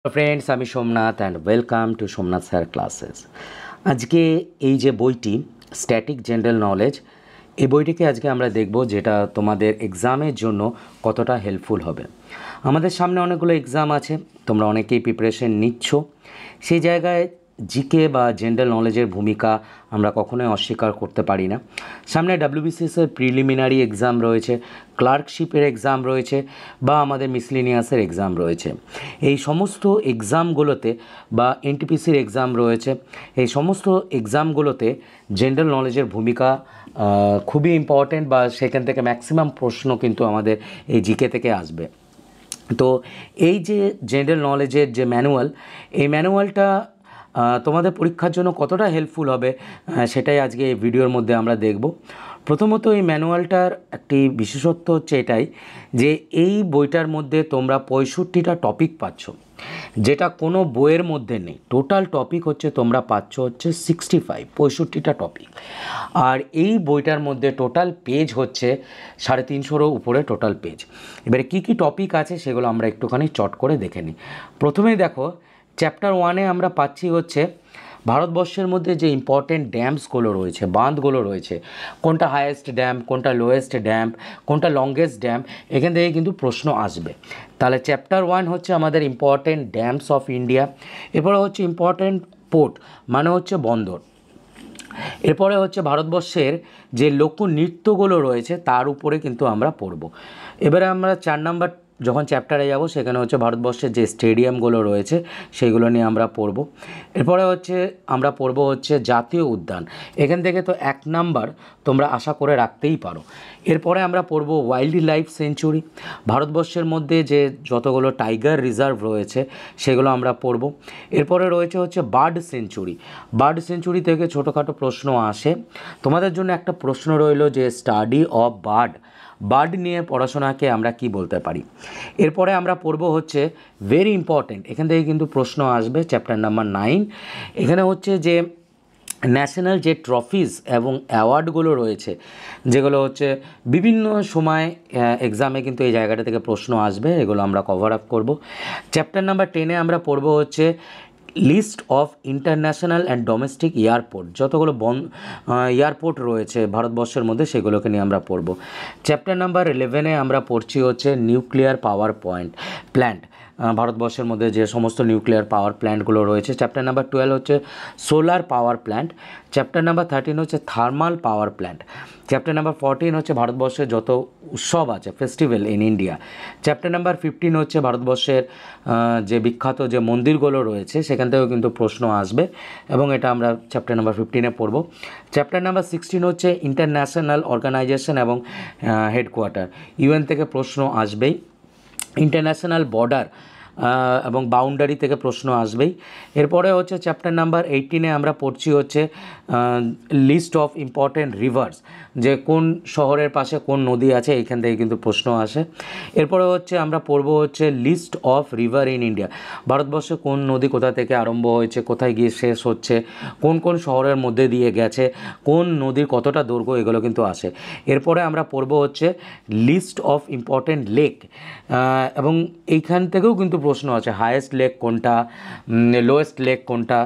Friends, আমি Somnath and welcome to Somnath sir classes. আজকে এই যে বইটি স্ট্যাটিক জেনারেল নলেজ, এই বইটিকে আজকে আমরা দেখব, যেটা তোমাদের এক্সামের জন্য কতটা হেল্পফুল হবে। আমাদের সামনে অনেকগুলো এক্সাম আছে, তোমরা অনেকেই প্রিপারেশন নিচ্ছ। সেই জায়গায় জিকে বা জেনারেল নলেজের ভূমিকা আমরা কখনোই অস্বীকার করতে পারি না। সামনে ডাব্লিউবিসিএসের প্রিলিমিনারি এক্সাম রয়েছে, ক্লার্কশিপের এক্সাম রয়েছে, বা আমাদের মিসলিনিয়াসের এক্সাম রয়েছে। এই সমস্ত এক্সামগুলোতে বা এনটিপিসির এক্সাম রয়েছে, এই সমস্ত এক্সামগুলোতে জেনারেল নলেজের ভূমিকা খুবই ইম্পর্ট্যান্ট, বা সেখান থেকে ম্যাক্সিমাম প্রশ্ন কিন্তু আমাদের এই জিকে থেকে আসবে। তো এই যে জেনারেল নলেজের যে ম্যানুয়াল, এই ম্যানুয়ালটা তোমাদের পরীক্ষার জন্য কতটা হেল্পফুল হবে সেটাই আজকে এই ভিডিওর মধ্যে আমরা দেখব। প্রথমত, এই ম্যানুয়ালটার একটি বিশেষত্ব হচ্ছে এটাই যে এই বইটার মধ্যে তোমরা 65টা টপিক পাচ্ছ, যেটা কোনো বইয়ের মধ্যে নেই। টোটাল টপিক হচ্ছে তোমরা পাচ্ছ হচ্ছে 65টা টপিক। আর এই বইটার মধ্যে টোটাল পেজ হচ্ছে 350-রও উপরে টোটাল পেজ। এবারে কী কী টপিক আছে সেগুলো আমরা একটুখানি চট করে দেখে নিই। প্রথমেই দেখো, চ্যাপ্টার 1-এ আমরা পাচ্ছি হচ্ছে ভারতবর্ষের মধ্যে যে ইম্পর্টেন্ট ড্যামসগুলো রয়েছে, বাঁধগুলো রয়েছে, কোনটা হায়েস্ট ড্যাম, কোনটা লোয়েস্ট ড্যাম, কোনটা লংগেস্ট ড্যাম, এখান থেকে কিন্তু প্রশ্ন আসবে। তাহলে চ্যাপ্টার 1 হচ্ছে আমাদের ইম্পর্টেন্ট ড্যামস অফ ইন্ডিয়া। এরপরে হচ্ছে ইম্পর্টেন্ট পোর্ট, মানে হচ্ছে বন্দর। এরপরে হচ্ছে ভারতবর্ষের যে লোকনৃত্যগুলো রয়েছে তার উপরে কিন্তু আমরা পড়ব। এবারে আমরা 4 নম্বর যখন চ্যাপ্টারে যাব, সেখানে হচ্ছে ভারতবর্ষের যে স্টেডিয়ামগুলো রয়েছে সেগুলো নিয়ে আমরা পড়ব। এরপরে হচ্ছে আমরা পড়ব হচ্ছে জাতীয় উদ্যান। এখান থেকে তো 1 নাম্বার তোমরা আশা করে রাখতেই পারো। এরপরে আমরা পড়ব ওয়াইল্ড লাইফ সেঞ্চুরি, ভারতবর্ষের মধ্যে যে যতগুলো টাইগার রিজার্ভ রয়েছে সেগুলো আমরা পড়ব। এরপরে রয়েছে হচ্ছে বার্ড সেঞ্চুরি। বার্ড সেঞ্চুরি থেকে ছোটোখাটো প্রশ্ন আসে। তোমাদের জন্য একটা প্রশ্ন রইল যে স্টাডি অফ বার্ড নিয়ে পড়াশোনাকে আমরা কি বলতে পারি। এরপরে আমরা পড়ব হচ্ছে ভেরি ইম্পর্টেন্ট, এখান থেকে কিন্তু প্রশ্ন আসবে, চ্যাপ্টার নাম্বার 9। এখানে হচ্ছে যে ন্যাশনাল যে ট্রফিজ এবং অ্যাওয়ার্ডগুলো রয়েছে, যেগুলো হচ্ছে বিভিন্ন সময় এক্সামে কিন্তু এই জায়গাটা থেকে প্রশ্ন আসবে, এগুলো আমরা কভার আপ করব। চ্যাপ্টার নাম্বার 10-এ আমরা পড়ব হচ্ছে list of international and domestic airport, যতগুলো এয়ারপোর্ট রয়েছে ভারতবর্ষের মধ্যে সেগুলোকে নিয়ে আমরা পড়ব। চ্যাপ্টার নাম্বার 11-এ আমরা পড়ছি হচ্ছে নিউক্লিয়ার পাওয়ার প্ল্যান্ট, ভারতবর্ষের মধ্যে যে সমস্ত নিউক্লিয়ার পাওয়ার প্ল্যান্টগুলো রয়েছে। চ্যাপ্টার নাম্বার 12 হচ্ছে solar power plant. Chapter number 13 হচ্ছে thermal power plant. Chapter number 14 হচ্ছে ভারতবর্ষের যত উৎসব আছে, festival in India. Chapter number 15 হচ্ছে ভারতবর্ষের যে বিখ্যাত যে মন্দিরগুলো রয়েছে সেখান থেকেও কিন্তু প্রশ্ন আসবে, এবং এটা আমরা চ্যাপ্টার নাম্বার 15-এ পড়ব। চ্যাপ্টার নাম্বার 16 হচ্ছে ইন্টারন্যাশনাল অর্গানাইজেশন এবং হেডকোয়ার্টার, ইউএন থেকে প্রশ্ন আসবেই। ইন্টারন্যাশনাল বর্ডার এবং বাউন্ডারি থেকে প্রশ্ন আসবেই। এরপরে হচ্ছে চ্যাপ্টার নাম্বার 18-এ আমরা পড়ছি হচ্ছে লিস্ট অফ ইম্পর্টেন্ট রিভার্স, যে কোন শহরের পাশে কোন নদী আছে, এইখান থেকে কিন্তু প্রশ্ন আসে। এরপরে হচ্ছে আমরা পড়ব হচ্ছে list of river in India, ভারতবর্ষে কোন নদী কোথা থেকে আরম্ভ হয়েছে, কোথায় গিয়ে শেষ হচ্ছে, কোন কোন শহরের মধ্যে দিয়ে গেছে, কোন নদীর কতটা দৈর্ঘ্য, এগুলো কিন্তু আসে। এরপরে আমরা পড়ব হচ্ছে লিস্ট অফ ইম্পর্টেন্ট লেক, এবং এইখান থেকেও কিন্তু প্রশ্ন আছে, হায়েস্ট লেক কোনটা, লোয়েস্ট লেক কোনটা।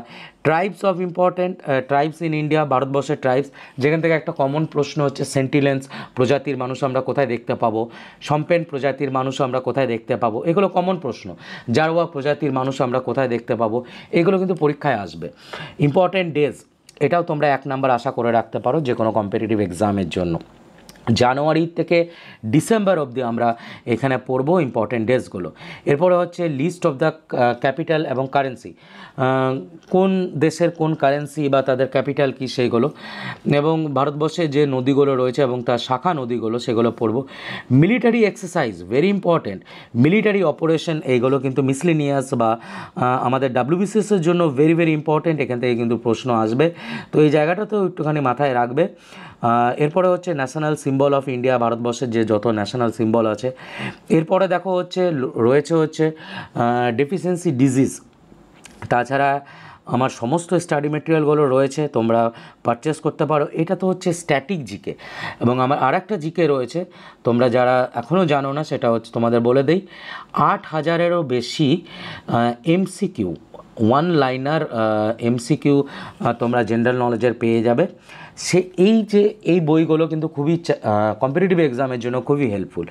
Tribes of important tribes in India, ভারতবর্ষের ট্রাইবস, যেখান থেকে একটা কমন প্রশ্ন হচ্ছে সেন্টিলেন্স প্রজাতির মানুষ আমরা কোথায় দেখতে পাবো, সম্পেন প্রজাতির মানুষ আমরা কোথায় দেখতে পাবো, এগুলো কমন প্রশ্ন। জারোয়া প্রজাতির মানুষ আমরা কোথায় দেখতে পাবো, এগুলো কিন্তু পরীক্ষায় আসবে। ইম্পর্টেন্ট ডেজ, এটাও তোমরা 1 নাম্বার আশা করে রাখতে পারো যে কোনো কম্পিটিটিভ এক্সামের জন্য। জানুয়ারি থেকে ডিসেম্বর অবধি আমরা এখানে পড়ব ইম্পর্টেন্ট ডেজগুলো। এরপরে হচ্ছে লিস্ট অফ দ্য ক্যাপিটাল এবং কারেন্সি, কোন দেশের কোন কারেন্সি বা তাদের ক্যাপিটাল কী সেইগুলো, এবং ভারতবর্ষে যে নদীগুলো রয়েছে এবং তার শাখা নদীগুলো সেগুলো পড়ব। Military exercise, very important, military operation, এইগুলো কিন্তু মিসলিনিয়াস বা আমাদের ডাব্লিউবিসিএসের জন্য ভেরি ভেরি ইম্পর্টেন্ট, এখান থেকে কিন্তু প্রশ্ন আসবে, তো এই জায়গাটাতেও একটুখানি মাথায় রাখবে। এরপরে হচ্ছে ন্যাশনাল সিম্বল অফ ইন্ডিয়া, ভারতবর্ষের যে যত ন্যাশনাল সিম্বল আছে। এরপরে দেখো হচ্ছে রয়েছে হচ্ছে ডেফিসিয়েন্সি ডিজিজ, তাছাড়া আমার সমস্ত স্টাডি মেটেরিয়ালগুলো রয়েছে, তোমরা পারচেস করতে পারো। এটা তো হচ্ছে স্ট্যাটিক জিকে, এবং আমার আর একটা জিকে রয়েছে তোমরা যারা এখনও জানো না, সেটা হচ্ছে তোমাদের বলে দেই, 8,000-এরও বেশি এমসিকিউ, ওয়ান লাইনার এমসিকিউ তোমরা জেনারেল নলেজের পেয়ে যাবে। এই বইগুলো কিন্তু খুবই কম্পিটিটিভ এক্সামের জন্য খুবই হেল্পফুল।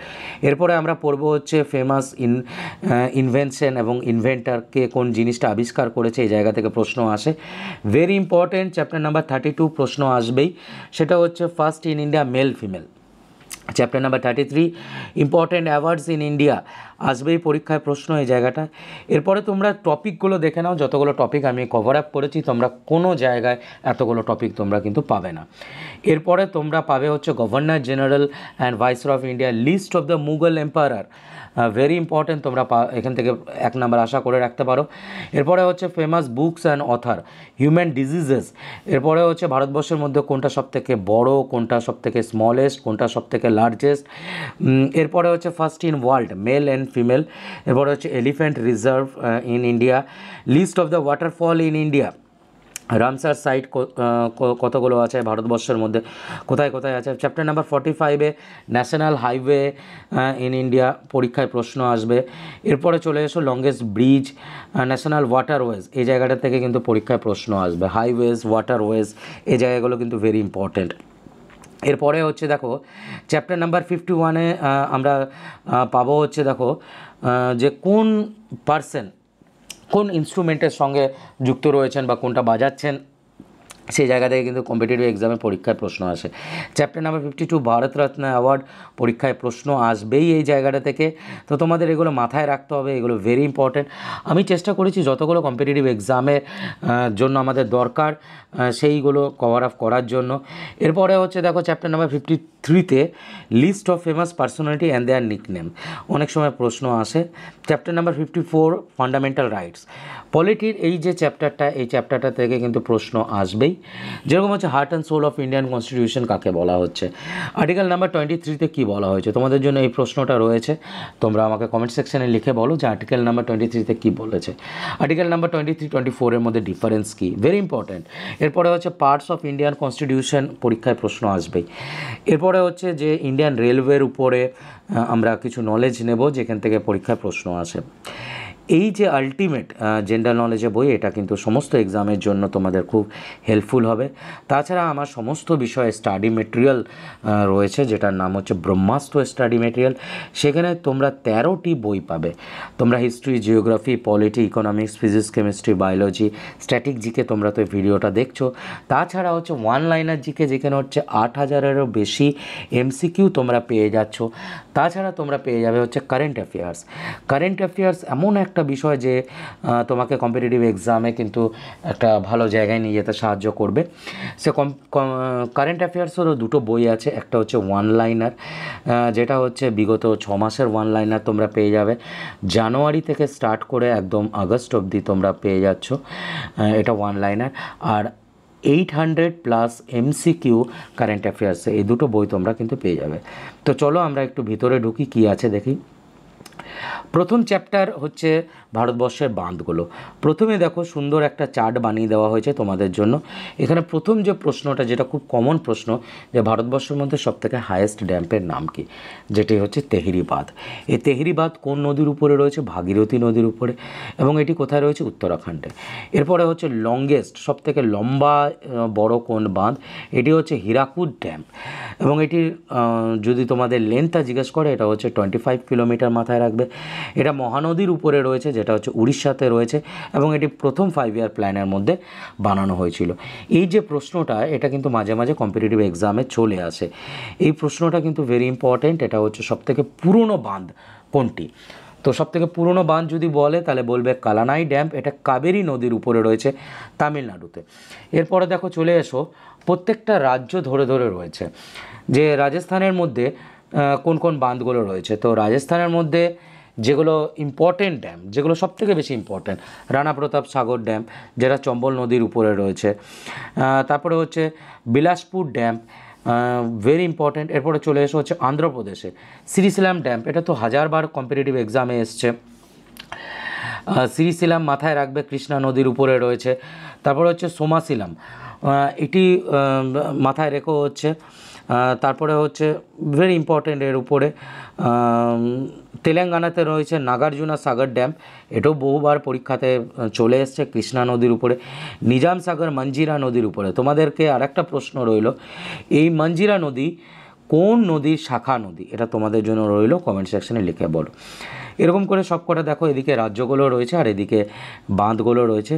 এরপরে আমরা পড়বো হচ্ছে ফেমাস ইনভেনশন এবং ইনভেন্টারকে কোন জিনিসটা আবিষ্কার করেছে, এই জায়গা থেকে প্রশ্ন আসে। ভেরি ইম্পর্টেন্ট, চ্যাপ্টার নাম্বার 32 প্রশ্ন আসবেই, সেটা হচ্ছে first in India male female. Chapter number 33 important awards in India, আসবেই পরীক্ষায় প্রশ্ন এই জায়গাটা। এরপরে তোমরা টপিকগুলো দেখে নাও, যতগুলো টপিক আমি কভার আপ করেছি, তোমরা কোনো জায়গায় এতগুলো টপিক তোমরা কিন্তু পাবে না। এরপরে তোমরা পাবে হচ্ছে governor general and viceroy of India, list of the Mughal empire, very important, তোমরা এখান থেকে 1 নাম্বার আশা করে রাখতে পারো। এরপরে হচ্ছে famous books and other, human diseases. এরপরে হচ্ছে ভারতবর্ষের মধ্যে কোনটা সবথেকে বড়, কোনটা সবথেকে স্মলেস্ট, কোনটা সবথেকে লার্জেস্ট। এরপরে হচ্ছে first in world male and female. এরপরে হচ্ছে elephant reserve in India, list of the waterfall in India, Ramsar site কতগুলো আছে ভারতবর্ষের মধ্যে, কোথায় কোথায় আছে। চ্যাপ্টার নাম্বার 45-এ ন্যাশনাল হাইওয়ে ইন ইন্ডিয়া, পরীক্ষায় প্রশ্ন আসবে। এরপরে চলে এসো লংগেস্ট ব্রিজ, ন্যাশনাল ওয়াটারওয়েজ, এই জায়গাটা থেকে কিন্তু পরীক্ষায় প্রশ্ন আসবে। হাইওয়েজ, ওয়াটারওয়েজ, এই জায়গাগুলো কিন্তু ভেরি ইম্পর্টেন্ট। এরপরে হচ্ছে দেখো চ্যাপ্টার নাম্বার 51-এ আমরা পাবো হচ্ছে দেখো যে কোন পার্সন কোন ইনস্ট্রুমেন্টের সঙ্গে যুক্ত রয়েছেন বা কোনটা বাজাচ্ছেন, সেই জায়গা থেকে কিন্তু কম্পিটিটিভ এক্সামে পরীক্ষায় প্রশ্ন আসে। চ্যাপ্টার নাম্বার 52 ভারতরত্ন অ্যাওয়ার্ড, পরীক্ষায় প্রশ্ন আসবেই এই জায়গাটা থেকে। তো তোমাদের এগুলো মাথায় রাখতে হবে, এগুলো ভেরি ইম্পর্টেন্ট। আমি চেষ্টা করেছি যতগুলো কম্পিটিটিভ এক্সামের জন্য আমাদের দরকার সেইগুলো কভার আপ করার জন্য। এরপরে হচ্ছে দেখো চ্যাপ্টার নাম্বার 53-তে list of famous personality and their nickname, অনেক সময় প্রশ্ন আসে। চ্যাপ্টার নাম্বার 54 ফান্ডামেন্টাল রাইটস, পলিটির এই যে চ্যাপ্টারটা, এই চ্যাপ্টারটা থেকে কিন্তু প্রশ্ন আসবেই। যেরকম হচ্ছে heart and soul of Indian constitution কাকে বলা হচ্ছে, আর্টিকেল নাম্বার 23-তে কী বলা হয়েছে, তোমাদের জন্য এই প্রশ্নটা রয়েছে। তোমরা আমাকে কমেন্ট সেকশনে লিখে বলো যে আর্টিকেল নাম্বার 23-তে কী বলেছে। আর্টিকেল নাম্বার 23-24-এর মধ্যে ডিফারেন্স কী, ভেরি ইম্পর্ট্যান্ট। এরপরে হচ্ছে পার্টস অফ ইন্ডিয়ান কনস্টিটিউশন, পরীক্ষায় প্রশ্ন আসবেই। এরপরে হচ্ছে যে ইন্ডিয়ান রেলওয়ের উপরে আমরা কিছু নলেজ নেব, যেখান থেকে পরীক্ষায় প্রশ্ন আসে। এই যে আলটিমেট জেনারেল নলেজের বই, এটা কিন্তু সমস্ত এক্সামের জন্য তোমাদের খুব হেল্পফুল হবে। তাছাড়া আমার সমস্ত বিষয়ে স্টাডি মেটেরিয়াল রয়েছে, যেটার নাম হচ্ছে ব্রহ্মাস্ত্র স্টাডি মেটেরিয়াল। সেখানে তোমরা 13টি বই পাবে। তোমরা history, geography, polity, economics, physics, chemistry, biology, static GK, তোমরা তো এই ভিডিওটা দেখছো। তাছাড়া হচ্ছে ওয়ান লাইনার জিকে, যেখানে হচ্ছে 8,000-এরও বেশি এমসিকিউ তোমরা পেয়ে যাচ্ছ। তাছাড়া তোমরা পেয়ে যাবে হচ্ছে কারেন্ট অ্যাফেয়ার্স। কারেন্ট অ্যাফেয়ার্স এমন একটা বিষয় যে তোমাকে কম্পিটিটিভ এক্সামে কিন্তু একটা ভালো জায়গায় নিয়ে যেতে সাহায্য করবে। সে কারেন্ট অ্যাফেয়ার্সেরও 2টো বই আছে, একটা হচ্ছে ওয়ান লাইনার, যেটা হচ্ছে বিগত 6 মাসের ওয়ান লাইনার তোমরা পেয়ে যাবে। জানুয়ারি থেকে স্টার্ট করে একদম আগস্ট অবধি তোমরা পেয়ে যাচ্ছ, এটা ওয়ান লাইনার। আর 800+ এমসিকিউ কারেন্ট অ্যাফেয়ার্সে, এই 2টো বই তোমরা কিন্তু পেয়ে যাবে। তো চলো আমরা একটু ভিতরে ঢুকি, কী আছে দেখি। প্রথম চ্যাপ্টার হচ্ছে ভারতবর্ষের বাঁধগুলো। প্রথমে দেখো সুন্দর একটা চার্ট বানিয়ে দেওয়া হয়েছে তোমাদের জন্য। এখানে প্রথম যে প্রশ্নটা, যেটা খুব কমন প্রশ্ন, যে ভারতবর্ষের মধ্যে সবথেকে হায়েস্ট ড্যাম্পের নাম কি, যেটি হচ্ছে তেহরি বাঁধ। এই তেহরি বাঁধ কোন নদীর উপরে রয়েছে, ভাগীরথী নদীর উপরে, এবং এটি কোথায় রয়েছে, উত্তরাখণ্ডে। এরপরে হচ্ছে লংগেস্ট, সবথেকে লম্বা বড় কোন বাঁধ, এটি হচ্ছে হীরাকুদ ড্যাম, এবং এটির যদি তোমাদের লেন্থটা জিজ্ঞেস করে, এটা হচ্ছে 25 কিলোমিটার, মাথায় রাখবে। এটা মহানদীর উপরে রয়েছে, যেটা হচ্ছে উড়িষ্যাতে রয়েছে, এবং এটি প্রথম 5 ইয়ার প্ল্যানের মধ্যে বানানো হয়েছিল। এই যে প্রশ্নটা, এটা কিন্তু মাঝে মাঝে কম্পিটিটিভ এক্সামে চলে আসে। এই প্রশ্নটা কিন্তু ভেরি ইম্পর্টেন্ট। এটা হচ্ছে সবথেকে পুরনো বাঁধ কোনটি। তো সবথেকে পুরনো বাঁধ যদি বলে, তাহলে বলবে কালানাই ড্যাম, এটা কাবেরী নদীর উপরে রয়েছে তামিলনাড়ুতে। এরপরে দেখো চলে এসো, প্রত্যেকটা রাজ্য ধরে ধরে রয়েছে যে রাজস্থানের মধ্যে কোন কোন বাঁধগুলো রয়েছে। তো রাজস্থানের মধ্যে যেগুলো ইম্পর্টেন্ট ড্যাম, যেগুলো সবথেকে বেশি ইম্পর্টেন্ট, রানা প্রতাপ সাগর ড্যাম, যেটা চম্বল নদীর উপরে রয়েছে। তারপরে হচ্ছে বিলাসপুর ড্যাম, ভেরি ইম্পর্টেন্ট। এরপরে চলে এসে হচ্ছে অন্ধ্রপ্রদেশে শ্রীশৈলম ড্যাম, এটা তো 1000বার কম্পিটিটিভ এক্সামে এসছে। শ্রীশিলাম মাথায় রাখবে, কৃষ্ণা নদীর উপরে রয়েছে। তারপর হচ্ছে সোমাশিলাম, এটি মাথায় রেখো হচ্ছে। তারপরে হচ্ছে ভেরি ইম্পর্টেন্ট এর উপরে তেলেঙ্গানাতে রয়েছে নাগার্জুনা সাগর ড্যাম, এটাও বহুবার পরীক্ষাতে চলে এসছে কৃষ্ণা নদীর উপরে। নিজাম সাগর মঞ্জিরা নদীর উপরে। তোমাদেরকে আরেকটা প্রশ্ন রইল, এই মঞ্জিরা নদী কোন নদীর শাখা নদী, এটা তোমাদের জন্য রইল, কমেন্ট সেকশনে লিখে বলো। এরকম করে সব কটা দেখো, এদিকে রাজ্যগুলো রয়েছে আর এদিকে বাঁধগুলো রয়েছে।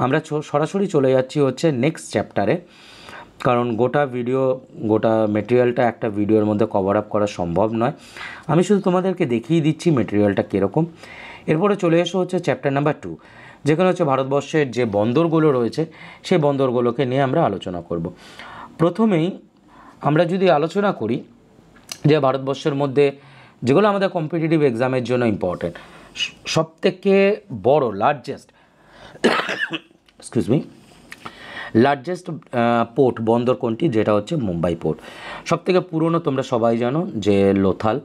আমরা সরাসরি চলে যাচ্ছি হচ্ছে নেক্সট চ্যাপ্টারে, কারণ গোটা মেটেরিয়ালটা একটা ভিডিওর মধ্যে কভার আপ করা সম্ভব নয়। আমি শুধু তোমাদেরকে দেখিয়ে দিচ্ছি মেটেরিয়ালটা কীরকম। এরপরে চলে এসো হচ্ছে চ্যাপ্টার নাম্বার 2, যেখানে হচ্ছে ভারতবর্ষের যে বন্দরগুলো রয়েছে সেই বন্দরগুলোকে নিয়ে আমরা আলোচনা করব। প্রথমেই আমরা যদি আলোচনা করি যে ভারতবর্ষের মধ্যে যেগুলো আমাদের কম্পিটিটিভ এক্সামের জন্য ইম্পর্টেন্ট, সবথেকে বড় লার্জেস্ট পোর্ট বন্দর কোনটি, যেটা হচ্ছে মুম্বাই পোর্ট। সবথেকে পুরনো তোমরা সবাই জানো যে লোথাল,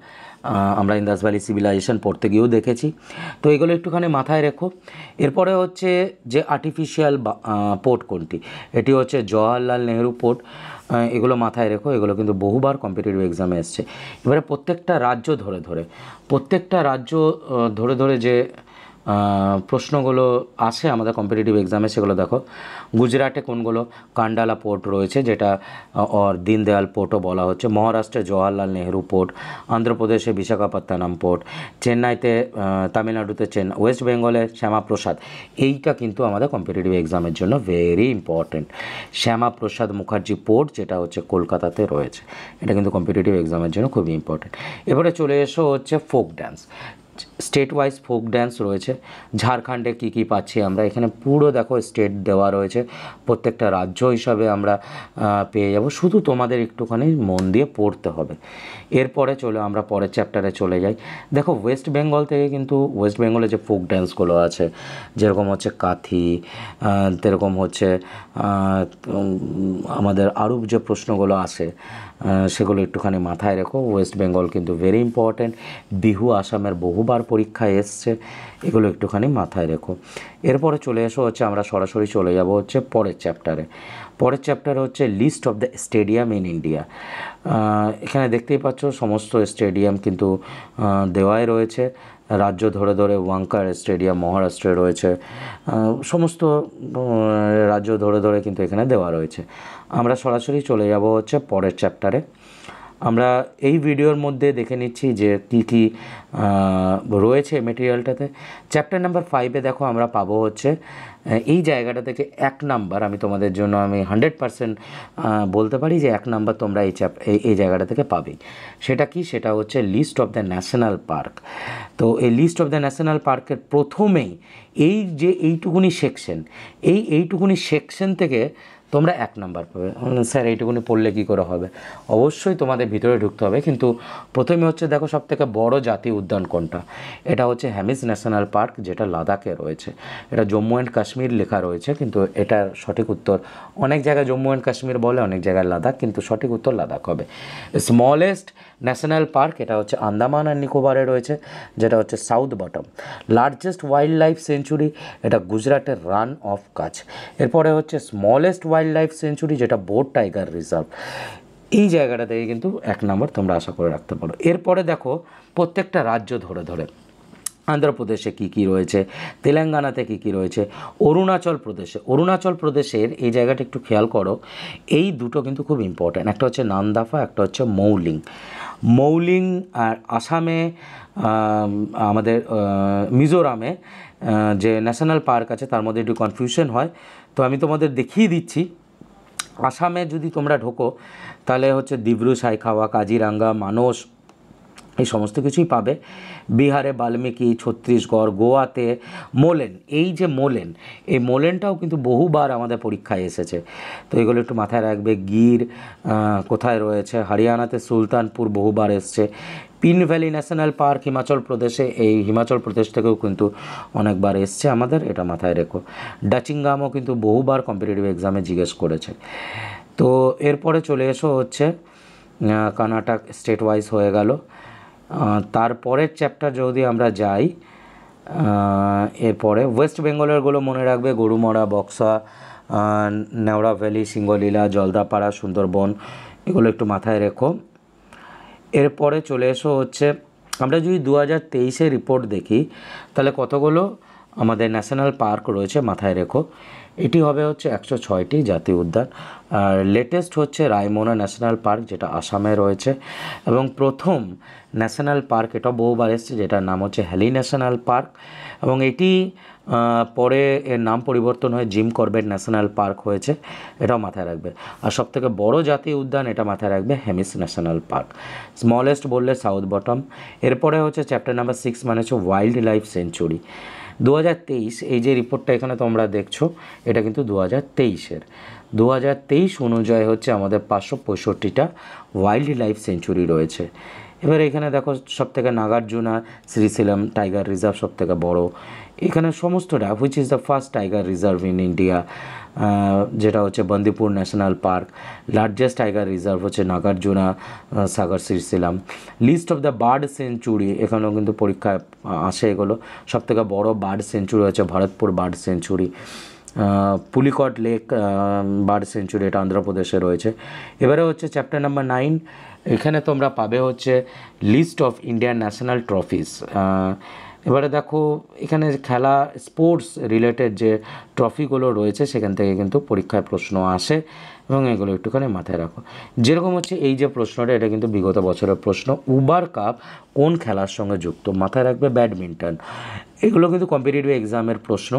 আমরা ইন্দাস ভ্যালি সিভিলাইজেশন পড়তে গিয়েও দেখেছি। তো এগুলো একটুখানি মাথায় রেখো। এরপরে হচ্ছে যে আর্টিফিশিয়াল পোর্ট কোনটি, এটি হচ্ছে জওয়াহরলাল নেহরু পোর্ট। এগুলো মাথায় রেখো, এগুলো কিন্তু বহুবার কম্পিটিটিভ এক্সামে এসছে। এবারে প্রত্যেকটা রাজ্য ধরে যে প্রশ্নগুলো আসে আমাদের কম্পিটিটিভ এক্সামে সেগুলো দেখো। গুজরাটে কোনগুলো, কান্ডালা পোর্ট রয়েছে, যেটা और দীনদয়াল পোর্টও বলা হচ্ছে। মহারাষ্ট্রে জওয়াহরলাল নেহরু পোর্ট, অন্ধ্রপ্রদেশে বিশাখাপত্তনম পোর্ট, চেন্নাইতে, তামিলনাড়ুতে ওয়েস্ট বেঙ্গলে শ্যামাপ্রসাদ। এইটা কিন্তু আমাদের কম্পিটিটিভ এক্সামের জন্য very important. Shyamaprasad Mukherjee port, যেটা হচ্ছে কলকাতাতে রয়েছে, এটা কিন্তু কম্পিটিটিভ এক্সামের জন্য খুবই ইম্পর্টেন্ট। এবারে চলে এসো হচ্ছে folk dance. State wise folk dance রয়েছে। ঝাড়খণ্ডে কী কী পাচ্ছি আমরা, এখানে পুরো দেখো স্টেট দেওয়া রয়েছে, প্রত্যেকটা রাজ্য হিসাবে আমরা পেয়ে যাব, শুধু তোমাদের একটুখানি মন দিয়ে পড়তে হবে। এরপরে আমরা পরের চ্যাপ্টারে চলে যাই। দেখো ওয়েস্ট বেঙ্গল থেকে কিন্তু ওয়েস্ট বেঙ্গলে যে ফোক ড্যান্সগুলো আছে, যেরকম হচ্ছে কাথি, তেরকম হচ্ছে আমাদের আরও যে প্রশ্নগুলো আসে সেগুলো একটুখানি মাথায় রেখো। ওয়েস্ট বেঙ্গল কিন্তু ভেরি ইম্পর্ট্যান্ট। বিহু আসামের বহুবার পরীক্ষায় এসছে, এগুলো একটুখানি মাথায় রেখো। এরপরে চলে এসো হচ্ছে আমরা সরাসরি চলে যাব হচ্ছে পরের চ্যাপ্টারে হচ্ছে list of the stadium in India. এখানে দেখতেই পাচ্ছ সমস্ত স্টেডিয়াম কিন্তু দেওয়াই রয়েছে। রাজ্য ধরে ওয়াঙ্কার স্টেডিয়াম মহারাষ্ট্রে রয়েছে, সমস্ত রাজ্য ধরে কিন্তু এখানে দেওয়া রয়েছে। আমরা সরাসরি চলে যাব হচ্ছে পরের চ্যাপ্টারে। আমরা এই ভিডিওর মধ্যে দেখে নিচ্ছি যে কী রয়েছে মেটেরিয়ালটাতে। চ্যাপ্টার নাম্বার 5-এ দেখো আমরা পাবো হচ্ছে এই জায়গাটা থেকে 1 নাম্বার, আমি তোমাদের জন্য 100% বলতে পারি যে 1 নাম্বার তোমরা এই জায়গাটা থেকে পাবেই। সেটা হচ্ছে list of the national park. তো এই লিস্ট অফ দ্য ন্যাশনাল পার্কের প্রথমেই এইটুকুনি সেকশন থেকে তোমরা 1 নাম্বার পাবে। স্যার এইটুকুনি পড়লে কী করে হবে? অবশ্যই তোমাদের ভিতরে ঢুকতে হবে, কিন্তু প্রথমে হচ্ছে দেখো সবথেকে বড় জাতীয় উদ্যান কোনটা, এটা হচ্ছে হ্যামিস ন্যাশনাল পার্ক, যেটা লাদাখে রয়েছে। এটা জম্মু অ্যান্ড কাশ্মীর লেখা রয়েছে, কিন্তু এটার সঠিক উত্তর অনেক জায়গায় জম্মু অ্যান্ড কাশ্মীর বলে, অনেক জায়গায় লাদাখ, কিন্তু সঠিক উত্তর লাদাখ হবে। স্মলেস্ট ন্যাশনাল পার্ক, এটা হচ্ছে আন্দামান আর নিকোবরে রয়েছে, যেটা হচ্ছে south bottom. Largest wild life century, এটা গুজরাটের রান অফ কাচ। এরপরে হচ্ছে স্মলেস্ট ওয়াইল্ড লাইফ সেঞ্চুরি, যেটা বোট টাইগার রিজার্ভ। এই জায়গাটা থেকে কিন্তু 1 নম্বর তোমরা আশা করে রাখতে পারো। এরপরে দেখো প্রত্যেকটা রাজ্য ধরে অন্ধ্রপ্রদেশে কী রয়েছে, তেলেঙ্গানাতে কী রয়েছে, অরুণাচল প্রদেশের এই জায়গাটা একটু খেয়াল করো। এই দুটো কিন্তু খুব ইম্পর্ট্যান্ট, একটা হচ্ছে নান্দাফা, একটা হচ্ছে মৌলিং। আর আসামে আমাদের মিজোরামে যে ন্যাশনাল পার্ক আছে তার মধ্যে একটু কনফিউশন হয়, তো আমি তোমাদের দেখিয়ে দিচ্ছি। আসামে যদি তোমরা ঢোকো তাহলে হচ্ছে দিব্রু সাইখাওয়া, কাজিরাঙ্গা, মানস, এই সমস্ত কিছুই পাবে। বিহারে বাল্মীকি, ছত্তিশগড়, গোয়াতে মোলেন। এই যে এই মোলেনটাও কিন্তু বহুবার আমাদের পরীক্ষায় এসেছে, তো এগুলো একটু মাথায় রাখবে। গির কোথায় রয়েছে, হরিয়ানাতে সুলতানপুর বহুবার এসছে। Pin valley national park Himachal প্রদেশে, এই হিমাচল প্রদেশ থেকেও কিন্তু অনেকবার এসছে আমাদের, এটা মাথায় রেখো। ডাচিংগামও কিন্তু বহুবার কম্পিটিটিভ এক্সামে জিজ্ঞেস করেছে। তো এরপরে চলে এসো হচ্ছে কর্ণাটক স্টেট ওয়াইজ হয়ে গেল। তারপরের চ্যাপ্টার যদি আমরা যাই, এরপরে ওয়েস্ট বেঙ্গলেরগুলো মনে রাখবে, গরুমারা, বক্সা, নেওড়া ভ্যালি, সিঙ্গলীলা, জলদাপাড়া, সুন্দরবন, এগুলো একটু মাথায় রেখো। এরপরে চলে এসো হচ্ছে, আমরা যদি 2023-এর রিপোর্ট দেখি তাহলে কতগুলো আমাদের ন্যাশনাল পার্ক রয়েছে মাথায় রেখো। এটি হবে হচ্ছে 106টি জাতীয় উদ্যান। আর লেটেস্ট হচ্ছে রায়মনা ন্যাশনাল পার্ক, যেটা আসামে রয়েছে, এবং প্রথম ন্যাশনাল পার্ক, এটা বহুবার এসছে, যেটার নাম হচ্ছে হ্যালি ন্যাশনাল পার্ক, এবং এটি পরে এর নাম পরিবর্তন হয়ে জিম করবেট ন্যাশনাল পার্ক হয়েছে, এটাও মাথায় রাখবে। আর সবথেকে বড় জাতীয় উদ্যান, এটা মাথায় রাখবে হেমিস ন্যাশনাল পার্ক। স্মলেস্ট বললে সাউথ বটম। এরপরে হচ্ছে চ্যাপ্টার নাম্বার 6, মানে হচ্ছে ওয়াইল্ড লাইফ সেঞ্চুরি। 2023 এই যে রিপোর্টটা এখানে তোমরা দেখছো, এটা কিন্তু 2023-এর। 2023 অনুযায়ী হচ্ছে আমাদের 565টা ওয়াইল্ড লাইফ সেঞ্চুরি রয়েছে। এবার এখানে দেখো সবথেকে নাগার্জুনা শ্রীশৈলম টাইগার রিজার্ভ সবথেকে বড়। এখানে সমস্তটা which is the first tiger reserve in India, যেটা হচ্ছে Bandipur national park. Largest tiger reserve হচ্ছে Nagarjuna Sagar Srisailam. List of the bird sanctuary, এখানেও কিন্তু পরীক্ষায় আসে এগুলো। সবথেকে বড় বার্ড সেঞ্চুরি হচ্ছে Bharatpur bird century. Pulicat lake bird century, এটা অন্ধ্রপ্রদেশে রয়েছে। এবারে হচ্ছে চ্যাপ্টার নাম্বার 9, এখানে তোমরা পাবে হচ্ছে list of Indian national trophies. এবারে দেখো এখানে খেলা স্পোর্টস রিলেটেড যে ট্রফিগুলো রয়েছে সেখান থেকে কিন্তু পরীক্ষায় প্রশ্ন আসে, এবং এগুলো একটুখানি মাথায় রাখো। যেরকম হচ্ছে এই যে প্রশ্নটা, এটা কিন্তু বিগত বছরের প্রশ্ন। উবার কাপ কোন খেলার সঙ্গে যুক্ত? মাথায় রাখবে ব্যাডমিন্টন। এগুলো কিন্তু কম্পিটিটিভ এক্সামের প্রশ্ন।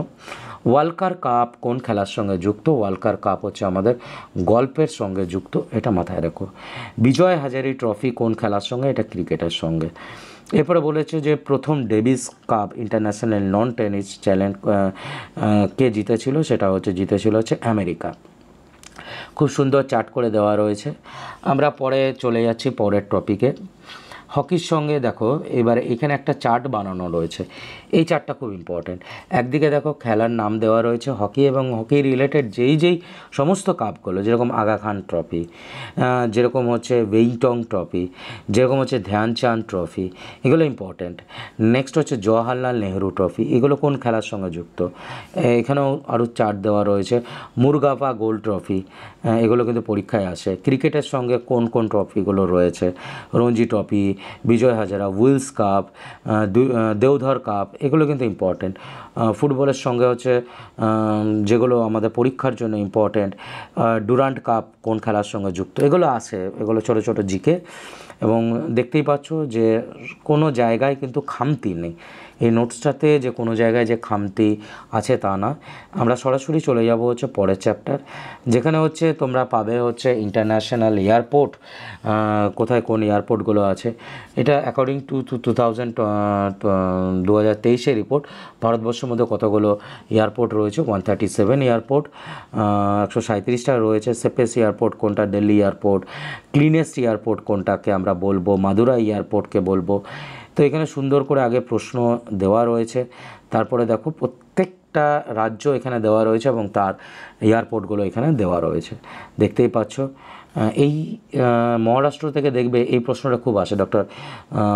ওয়ালকার কাপ কোন খেলার সঙ্গে যুক্ত? ওয়ালকার কাপ হচ্ছে আমাদের গল্পের সঙ্গে যুক্ত, এটা মাথায় রাখো। বিজয় হাজারি ট্রফি কোন খেলার সঙ্গে? এটা ক্রিকেটের সঙ্গে। এরপরে বলেছে যে প্রথম ডেভিস কাপ ইন্টারন্যাশনাল নন টেনিস চ্যালেঞ্জ কে জিতেছিল? সেটা জিতেছিল আমেরিকা। খুব সুন্দর চার্ট করে দেওয়া রয়েছে। আমরা পরে চলে যাচ্ছি পরের টপিকে। হকির সঙ্গে দেখো এবার এখানে একটা চার্ট বানানো রয়েছে। এই চার্টটা খুব ইম্পর্ট্যান্ট। একদিকে দেখো খেলার নাম দেওয়া রয়েছে হকি, এবং হকি রিলেটেড যেই সমস্ত কাপগুলো, যেরকম আগা খান ট্রফি, যেরকম হচ্ছে ওয়েইংটং ট্রফি, যেরকম হচ্ছে ধ্যানচাঁদ ট্রফি, এগুলো ইম্পর্ট্যান্ট। নেক্সট হচ্ছে জওয়াহরলাল নেহরু ট্রফি, এগুলো কোন খেলার সঙ্গে যুক্ত? এখানেও আরও চার্ট দেওয়া রয়েছে। মুরগাপা গোল্ড ট্রফি, এগুলো কিন্তু পরীক্ষায় আসে। ক্রিকেটের সঙ্গে কোন কোন ট্রফিগুলো রয়েছে? রঞ্জি ট্রফি, বিজয় হাজারা, উইলস কাপ, দেওধর কাপ, এগুলো কিন্তু ইম্পর্ট্যান্ট। ফুটবলের সঙ্গে হচ্ছে যেগুলো আমাদের পরীক্ষার জন্য ইম্পর্ট্যান্ট, ডুরান্ট কাপ কোন খেলার সঙ্গে যুক্ত, এগুলো আসে, এগুলো ছোটো ছোটো জিকে। এবং দেখতেই পাচ্ছ যে কোনো জায়গায় কিন্তু খামতি নেই এই নোটসটাতে, যে কোনো জায়গায় যে খামতি আছে তা না। আমরা সরাসরি চলে যাব হচ্ছে পরের চ্যাপ্টার, যেখানে হচ্ছে তোমরা পাবে হচ্ছে ইন্টারন্যাশনাল এয়ারপোর্ট, কোথায় কোন এয়ারপোর্টগুলো আছে। এটা অ্যাকর্ডিং টু 2023-এর রিপোর্ট, ভারতবর্ষের মধ্যে কতগুলো এয়ারপোর্ট রয়েছে? 137 এয়ারপোর্ট, 137টা রয়েছে। সেফেস্ট এয়ারপোর্ট কোনটা? দিল্লি এয়ারপোর্ট। ক্লিনেস্ট এয়ারপোর্ট কোনটাকে আমরা বলবো? মাদুরাই এয়ারপোর্টকে বলবো। তো এখানে সুন্দর করে আগে প্রশ্ন দেওয়া রয়েছে, তারপরে দেখো প্রত্যেকটা রাজ্য এখানে দেওয়া রয়েছে এবং তার এয়ারপোর্টগুলো এখানে দেওয়া রয়েছে, দেখতেই পাচ্ছ। এই মহারাষ্ট্র থেকে দেখবে এই প্রশ্নটা খুব আসে, ডক্টর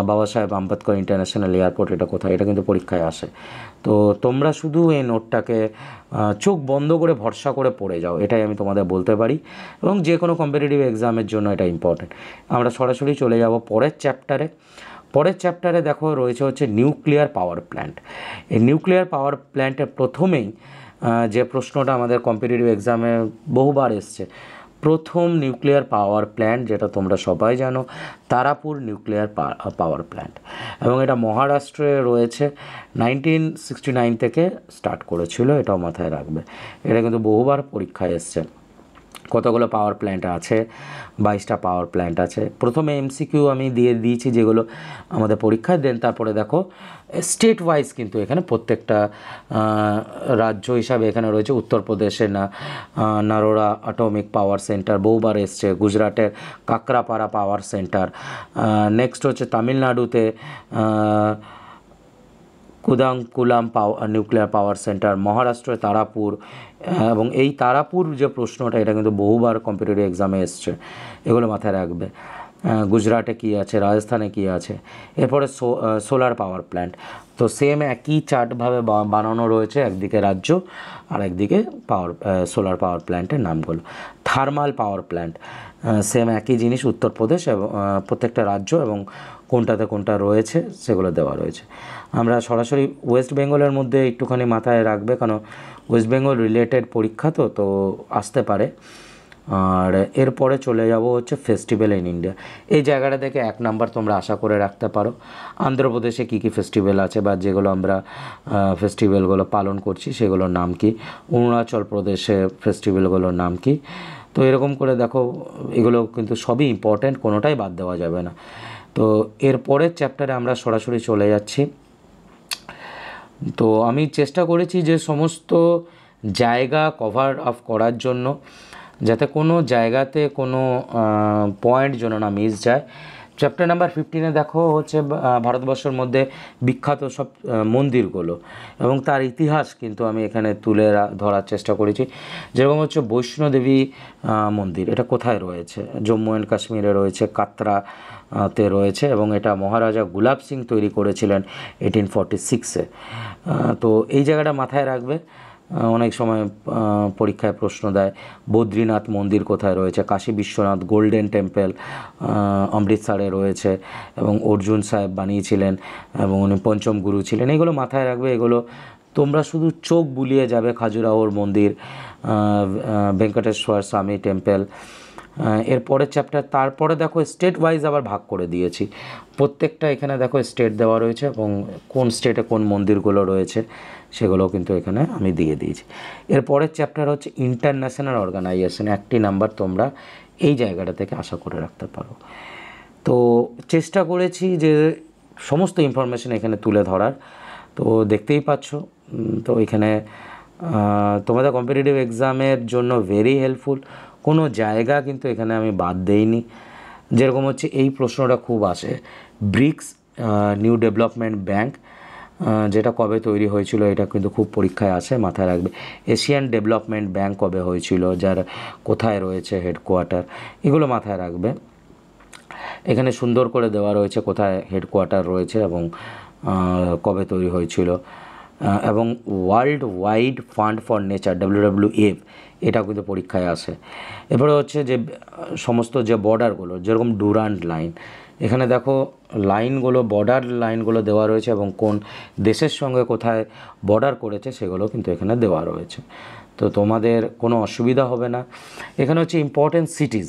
বাবা সাহেব আম্বেদকর ইন্টারন্যাশনাল এয়ারপোর্ট এটা কোথায়? এটা কিন্তু পরীক্ষায় আসে। তো তোমরা শুধু এই নোটটাকে চোখ বন্ধ করে ভরসা করে পড়ে যাও, এটাই আমি তোমাদের বলতে পারি, এবং যে কোনো কম্পিটিটিভ এক্সামের জন্য এটা ইম্পর্টেন্ট। আমরা সরাসরি চলে যাব পরের চ্যাপ্টারে। পরের চ্যাপ্টারে দেখো রয়েছে হচ্ছে নিউক্লিয়ার পাওয়ার প্ল্যান্ট। এই নিউক্লিয়ার পাওয়ার প্ল্যান্টের প্রথমেই যে প্রশ্নটা আমাদের কম্পিটিটিভ এক্সামে বহুবার এসছে, প্রথম নিউক্লিয়ার পাওয়ার প্ল্যান্ট, যেটা তোমরা সবাই জানো, তারাপুর নিউক্লিয়ার পাওয়ার প্ল্যান্ট, এবং এটা মহারাষ্ট্রে রয়েছে। 1969 থেকে স্টার্ট করেছিল, এটাও মাথায় রাখবে। এটা কিন্তু বহুবার পরীক্ষায় এসছে। কতগুলো পাওয়ার প্ল্যান্ট আছে? 22টা পাওয়ার প্ল্যান্ট আছে। প্রথমে এমসিকিউ আমি দিয়ে দিয়েছি যেগুলো আমাদের পরীক্ষায় দেন, তারপরে দেখো স্টেট ওয়াইজ কিন্তু এখানে প্রত্যেকটা রাজ্য হিসাবে এখানে রয়েছে। উত্তরপ্রদেশে নারোরা অ্যাটমিক পাওয়ার সেন্টার বহুবার এসছে, গুজরাটের কাকরাপাড়া পাওয়ার সেন্টার, নেক্সট হচ্ছে তামিলনাড়ুতে কুদাঙ্কুলাম নিউক্লিয়ার পাওয়ার সেন্টার, মহারাষ্ট্রের তারাপুর, এবং এই তারাপুর যে প্রশ্নটা এটা কিন্তু বহুবার কম্পিটিটিভ এক্সামে এসছে, এগুলো মাথায় রাখবে। গুজরাটে কী আছে, রাজস্থানে কী আছে। এরপরে সোলার পাওয়ার প্ল্যান্ট, তো সেম একই চার্টভাবে বানানো রয়েছে, একদিকে রাজ্য আর একদিকে সোলার পাওয়ার প্ল্যান্টের নামগুলো। থার্মাল পাওয়ার প্ল্যান্ট, সেম একই জিনিস, উত্তরপ্রদেশ এবং প্রত্যেকটা রাজ্য এবং কোনটাতে কোনটা রয়েছে সেগুলো দেওয়া রয়েছে। আমরা সরাসরি ওয়েস্ট বেঙ্গলের মধ্যে একটুখানি মাথায় রাখবে, কারণ ওয়েস্ট বেঙ্গল রিলেটেড পরীক্ষা তো আসতে পারে। আর এরপরে চলে যাব হচ্ছে ফেস্টিভ্যাল ইন ইন্ডিয়া। এই জায়গাটা থেকে 1 নাম্বার তোমরা আশা করে রাখতে পারো। অন্ধ্রপ্রদেশে কী কী ফেস্টিভ্যাল আছে বা যেগুলো আমরা ফেস্টিভ্যালগুলো পালন করছি সেগুলোর নাম কি, অরুণাচল প্রদেশে ফেস্টিভ্যালগুলোর নাম কি। তো এরকম করে দেখো, এগুলো কিন্তু সবই ইম্পর্ট্যান্ট, কোনোটাই বাদ দেওয়া যাবে না। তো এরপরের চ্যাপ্টারে আমরা সরাসরি চলে যাচ্ছি। তো আমি চেষ্টা করেছি যে সমস্ত জায়গা কভার আপ করার জন্য, যাতে কোনো জায়গাতে কোনো পয়েন্ট যেন না মিস যায়। চ্যাপ্টার নাম্বার 15-এ দেখো হচ্ছে ভারতবর্ষের মধ্যে বিখ্যাত সব মন্দিরগুলো এবং তার ইতিহাস কিন্তু আমি এখানে তুলে ধরার চেষ্টা করেছি। যেরকম হচ্ছে বৈষ্ণোদেবী মন্দির, এটা কোথায় রয়েছে? জম্মু অ্যান্ড কাশ্মীরে রয়েছে, কাতরাতে রয়েছে এবং এটা মহারাজা গুলাব সিং তৈরি করেছিলেন 1846-এ। তো এই জায়গাটা মাথায় রাখবে, অনেক সময় পরীক্ষায় প্রশ্ন দেয়। বদ্রীনাথ মন্দির কোথায় রয়েছে? কাশী বিশ্বনাথ গোল্ডেন টেম্পল অমৃতসরে রয়েছে এবং অর্জুন সাহেব বানিয়েছিলেন এবং উনি পঞ্চম গুরু ছিলেন। এগুলো মাথায় রাখবে, এগুলো তোমরা শুধু চোখ বুলিয়ে যাবে। খাজুরাহোর মন্দির, ভেঙ্কটেশ্বর স্বামী টেম্পল। এরপরের চ্যাপ্টার, তারপরে দেখো স্টেট ওয়াইজ আবার ভাগ করে দিয়েছি। প্রত্যেকটা এখানে দেখো স্টেট দেওয়া রয়েছে এবং কোন স্টেটে কোন মন্দিরগুলো রয়েছে সেগুলো কিন্তু এখানে আমি দিয়ে দিয়েছি। এরপরের চ্যাপ্টার হচ্ছে ইন্টারন্যাশনাল অর্গানাইজেশন। 1টি নাম্বার তোমরা এই জায়গাটা থেকে আশা করে রাখতে পারো। তো চেষ্টা করেছি যে সমস্ত ইনফরমেশন এখানে তুলে ধরার। তো দেখতেই পাচ্ছ, তো এখানে তোমাদের কম্পিটিটিভ এক্সামের জন্য ভেরি হেল্পফুল, কোনো জায়গা কিন্তু এখানে আমি বাদ দেইনি। যেরকম হচ্ছে এই প্রশ্নটা খুব আসে, ব্রিক্স নিউ ডেভেলপমেন্ট ব্যাঙ্ক যেটা কবে তৈরি হয়েছিল, এটা কিন্তু খুব পরীক্ষায় আসে, মাথায় রাখবে। এশিয়ান ডেভেলপমেন্ট ব্যাঙ্ক কবে হয়েছিল, যার কোথায় রয়েছে হেডকোয়ার্টার, এগুলো মাথায় রাখবে। এখানে সুন্দর করে দেওয়া রয়েছে কোথায় হেডকোয়ার্টার রয়েছে এবং কবে তৈরি হয়েছিল। এবং world wide fund for nature WWF, এটাও কিন্তু পরীক্ষায় আসে। এরপরে হচ্ছে যে সমস্ত যে বর্ডারগুলো, যেরকম ডুরান্ড লাইন, এখানে দেখো লাইনগুলো, বর্ডার লাইনগুলো দেওয়া রয়েছে এবং কোন দেশের সঙ্গে কোথায় বর্ডার করেছে সেগুলো কিন্তু এখানে দেওয়া রয়েছে। তো তোমাদের কোনো অসুবিধা হবে না। এখানে হচ্ছে ইম্পর্টেন্ট সিটিজ,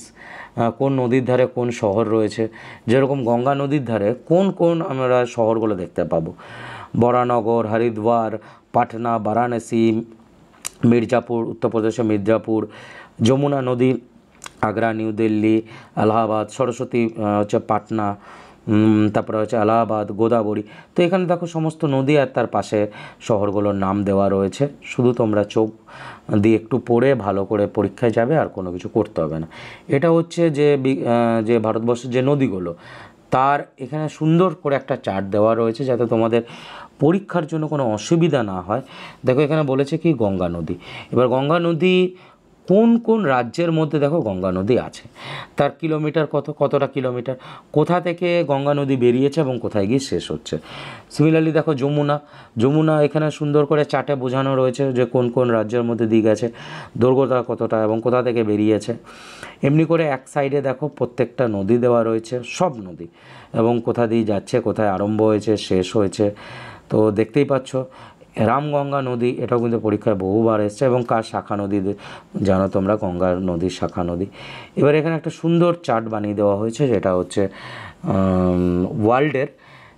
কোন নদীর ধারে কোন শহর রয়েছে। যেরকম গঙ্গা নদীর ধারে কোন কোন আমরা শহরগুলো দেখতে পাবো, বরানগর, হরিদ্বার, পাটনা, বারাণসী, মির্জাপুর, উত্তরপ্রদেশে মির্জাপুর, যমুনা নদী, আগ্রা, নিউ দিল্লি, এলাহাবাদ, সরস্বতী হচ্ছে পাটনা, তারপরে হচ্ছে এলাহাবাদ, গোদাবরী। তো এখানে দেখো সমস্ত নদী আর তার পাশে শহরগুলোর নাম দেওয়া রয়েছে। শুধু তোমরা চোখ দিয়ে একটু পড়ে ভালো করে পরীক্ষায় যাবে, আর কোনো কিছু করতে হবে না। এটা হচ্ছে যে ভারতবর্ষের যে নদীগুলো, তার এখানে সুন্দর করে একটা চার্ট দেওয়া রয়েছে যাতে তোমাদের পরীক্ষার জন্য কোনো অসুবিধা না হয়। দেখো এখানে বলেছে কি গঙ্গা নদী, এবার গঙ্গা নদী কোন কোন রাজ্যের মধ্যে দেখো গঙ্গা নদী আছে, তার কিলোমিটার কতটা কিলোমিটার, কোথা থেকে গঙ্গা নদী বেরিয়েছে এবং কোথায় গিয়ে শেষ হচ্ছে। সিমিলারলি দেখো যমুনা এখানে সুন্দর করে চার্টে বোঝানো রয়েছে যে কোন কোন রাজ্যের মধ্যে দিয়ে গেছে, দৈর্ঘ্যতা কতটা এবং কোথা থেকে বেরিয়েছে। এমনি করে এক সাইডে দেখো প্রত্যেকটা নদী দেওয়া রয়েছে, সব নদী, এবং কোথা দিয়ে যাচ্ছে, কোথায় আরম্ভ হয়েছে, শেষ হয়েছে। তো দেখতেই পাচ্ছ রামগঙ্গা নদী, এটাও কিন্তু পরীক্ষায় বহুবার এসছে এবং কার শাখা নদী জানো তোমরা, গঙ্গা নদীর শাখা নদী। এবার এখানে একটা সুন্দর চার্ট বানিয়ে দেওয়া হয়েছে যেটা হচ্ছে ওয়ার্ল্ডের।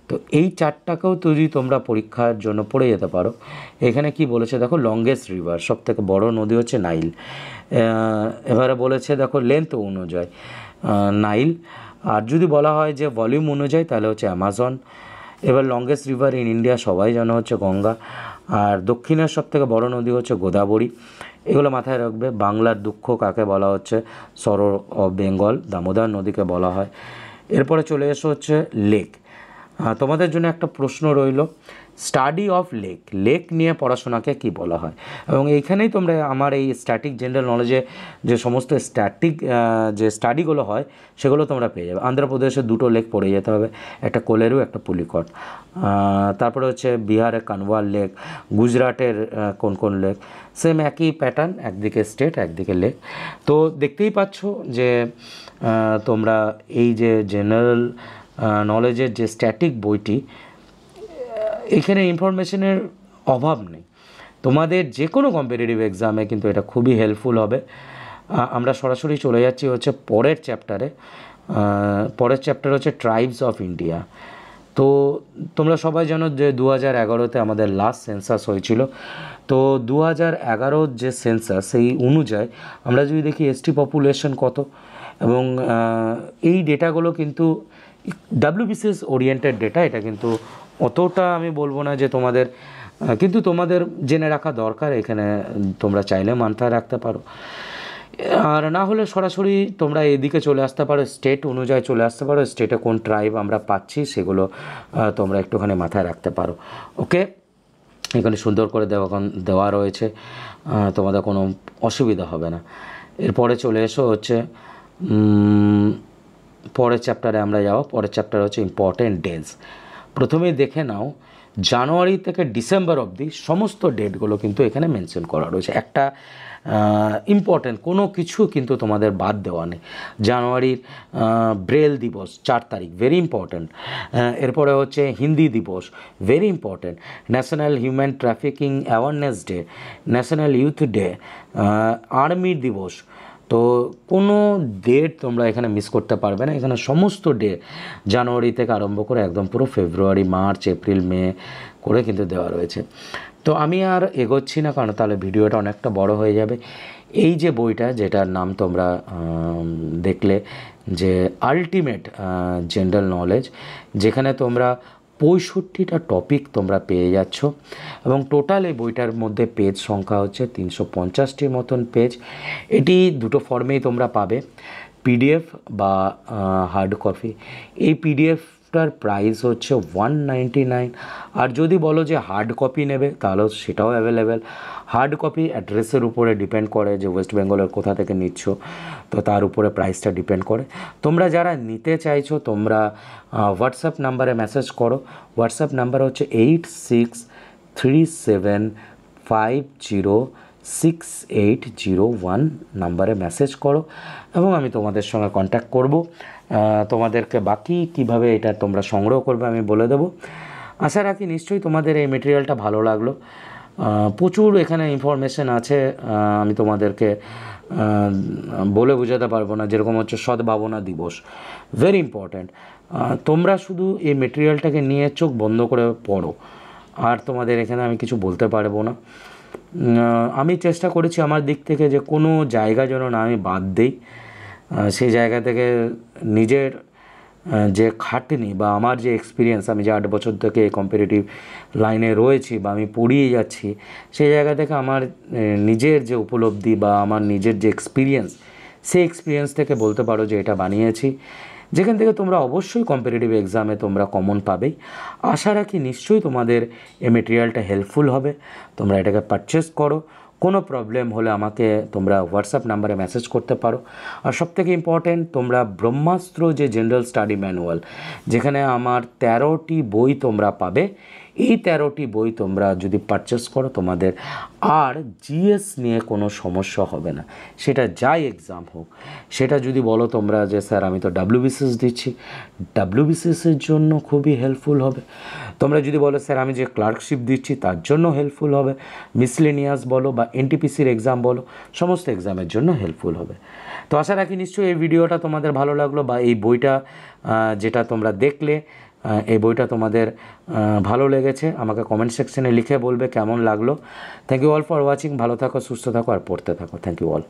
তো এই চার্টটাকেও যদি তোমরা পরীক্ষার জন্য পড়ে যেতে পারো। এখানে কি বলেছে দেখো, লংগেস্ট রিভার, সবথেকে বড় নদী হচ্ছে নাইল। এবারে বলেছে দেখো লেন্থ অনুযায়ী নাইল, আর যদি বলা হয় যে ভলিউম অনুযায়ী তাহলে হচ্ছে অ্যামাজন। এবার লংগেস্ট রিভার ইন ইন্ডিয়া সবাই জানো হচ্ছে গঙ্গা, আর দক্ষিণের সবথেকে বড় নদী হচ্ছে গোদাবরী। এগুলো মাথায় রাখবে। বাংলার দুঃখ কাকে বলা হচ্ছে, সরোর অফ বেঙ্গল, দামোদর নদীকে বলা হয়। এরপরে চলে এসো হচ্ছে লেক। তোমাদের জন্য একটা প্রশ্ন রইল স্টাডি অফ লেক, লেক নিয়ে পড়াশোনাকে কি বলা হয়। এবং এইখানেই তোমরা আমার এই স্ট্যাটিক জেনারেল নলেজে যে সমস্ত স্ট্যাটিক যে স্টাডিগুলো হয় সেগুলো তোমরা পেয়ে যাবে। অন্ধ্রপ্রদেশে 2টো লেক পড়ে যেতে হবে, একটা কোলেরু, একটা পুলিকট। তারপরে হচ্ছে বিহারে কানওয়াল লেক, গুজরাটের কোন কোন লেক, সেম একই প্যাটার্ন, একদিকে স্টেট একদিকে লেক। তো দেখতেই পাচ্ছ যে তোমরা এই যে জেনারেল নলেজের যে স্ট্যাটিক বইটি, এখানে ইনফরমেশনের অভাব নেই। তোমাদের যে কোনো কম্পিটিটিভ এক্সামে কিন্তু এটা খুবই হেল্পফুল হবে। আমরা সরাসরি চলে যাচ্ছি হচ্ছে পরের চ্যাপ্টারে। পরের চ্যাপ্টার হচ্ছে ট্রাইবস অফ ইন্ডিয়া। তো তোমরা সবাই জানো যে 2011-তে আমাদের লাস্ট সেন্সাস হয়েছিল। তো 2011 যে সেন্সাস, সেই অনুযায়ী আমরা যদি দেখি এসটি পপুলেশন কত, এবং এই ডেটাগুলো কিন্তু ডাব্লিউবিসিএস ওরিয়েন্টেড ডেটা। এটা কিন্তু অতটা আমি বলবো না যে তোমাদের, কিন্তু তোমাদের জেনে রাখা দরকার। এখানে তোমরা চাইলে মাথায় রাখতে পারো, আর না হলে সরাসরি তোমরা এদিকে চলে আসতে পারো, স্টেট অনুযায়ী চলে আসতে পারো। স্টেটে কোন ট্রাইব আমরা পাচ্ছি সেগুলো তোমরা একটুখানি মাথায় রাখতে পারো। ওকে, এখানে সুন্দর করে দেওয়া রয়েছে, তোমাদের কোনো অসুবিধা হবে না। এরপরে চলে এসো হচ্ছে পরের চ্যাপ্টারে আমরা যাবো। পরের চ্যাপ্টার হচ্ছে ইম্পর্টেন্ট ডেজ। প্রথমেই দেখে নাও জানুয়ারি থেকে ডিসেম্বর অবধি সমস্ত ডেটগুলো কিন্তু এখানে মেনশন করা রয়েছে। একটা ইম্পর্টেন্ট কোনো কিছু কিন্তু তোমাদের বাদ দেওয়া নেই। জানুয়ারির ব্রেল দিবস 4 তারিখ, ভেরি ইম্পর্ট্যান্ট। এরপরে হচ্ছে হিন্দি দিবস, very important. National human trafficking awareness day, national youth day, army দিবস। তো কোনো ডেট তোমরা এখানে মিস করতে পারবে না। এখানে সমস্ত ডে জানুয়ারি থেকে আরম্ভ করে একদম পুরো ফেব্রুয়ারি, মার্চ, এপ্রিল, মে করে কিন্তু দেওয়া রয়েছে। তো আমি আর এগোচ্ছি না, কারণ তাহলে ভিডিওটা অনেকটা বড় হয়ে যাবে। এই যে বইটা, যেটার নাম তোমরা দেখলে যে আলটিমেট জেনারেল নলেজ, যেখানে তোমরা 65টা টপিক তোমরা পেয়ে যাচ্ছ, এবং টোটাল এই বইটার মধ্যে পেজ সংখ্যা হচ্ছে 350টির মতন পেজ। এটি দুটো ফর্মেই তোমরা পাবে, পিডিএফ বা হার্ড কপি। এই পিডিএফটার প্রাইস হচ্ছে 199, আর যদি বলো যে হার্ড কপি নেবে তাহলেও সেটাও অ্যাভেলেবেল। হার্ড কপি অ্যাড্রেসের উপরে ডিপেন্ড করে যে ওয়েস্ট বেঙ্গলের কোথা থেকে নিচ্ছ, তো তার উপরে প্রাইসটা ডিপেন্ড করে। তোমরা যারা নিতে চাইছো তোমরা হোয়াটসঅ্যাপ নাম্বারে মেসেজ করো। হোয়াটসঅ্যাপ নাম্বার হচ্ছে 8637506801 নাম্বারে মেসেজ করো, এবং আমি তোমাদের সঙ্গে কন্ট্যাক্ট করব। তোমাদেরকে বাকি কিভাবে এটা তোমরা সংগ্রহ করবে আমি বলে দেবো। আশা রাখি নিশ্চয়ই তোমাদের এই মেটেরিয়ালটা ভালো লাগলো। প্রচুর এখানে ইনফরমেশন আছে, আমি তোমাদেরকে বলে বোঝাতে পারবো না। যেরকম হচ্ছে সদ্ভাবনা দিবস, ভেরি ইম্পর্ট্যান্ট। তোমরা শুধু এই মেটেরিয়ালটাকে নিয়ে চোখ বন্ধ করে পড়ো, আর তোমাদের এখানে আমি কিছু বলতে পারবো না। আমি চেষ্টা করেছি আমার দিক থেকে যে কোনো জায়গা যেন না আমি বাদ দিই। সেই জায়গা থেকে নিজের যে খাটনি বা আমার যে এক্সপিরিয়েন্স, আমি যে 8 বছর থেকে কম্পিটিটিভ লাইনে রয়েছি বা আমি পড়িয়ে যাচ্ছি, সেই জায়গা থেকে আমার নিজের যে উপলব্ধি বা আমার নিজের যে এক্সপিরিয়েন্স, সেই এক্সপিরিয়েন্স থেকে বলতে পারো যে এটা বানিয়েছি, যেখান থেকে তোমরা অবশ্যই কম্পিটিটিভ এক্সামে তোমরা কমন পাবেই। আশা রাখি নিশ্চয়ই তোমাদের এই মেটেরিয়ালটা হেল্পফুল হবে। তোমরা এটাকে পারচেস করো। কোনো প্রবলেম হলে আমাকে তোমরা হোয়াটসঅ্যাপ নাম্বারে মেসেজ করতে পারো। আর সবথেকে ইম্পর্টেন্ট, তোমরা ব্রহ্মাস্ত্র যে জেনারেল স্টাডি ম্যানুয়াল, যেখানে আমার 13টি বই তোমরা পাবে, এই 13টি বই তোমরা যদি পারচেস করো তোমাদের আর জিএস নিয়ে কোনো সমস্যা হবে না। সেটা যাই এক্সাম হোক, সেটা যদি বলো তোমরা যে স্যার আমি তো ডাব্লিউবিসিএস দিচ্ছি, ডাব্লিউবিসিএসের জন্য খুবই হেল্পফুল হবে। তোমরা যদি বলো স্যার আমি যে ক্লার্কশিপ দিচ্ছি তার জন্য হেল্পফুল হবে, মিসলেনিয়াস বলো বা এনটিপিসির এক্সাম বলো, সমস্ত এক্সামের জন্য হেল্পফুল হবে। তো আশা রাখি নিশ্চয়ই এই ভিডিওটা তোমাদের ভালো লাগলো, বা এই বইটা যেটা তোমরা দেখলে এই বইটা তোমাদের ভালো লেগেছে। আমাকে কমেন্ট সেকশনে লিখে বলবে কেমন লাগলো। Thank you all for watching. ভালো থাকো, সুস্থ থাকো আর পড়তে থাকো। Thank you all.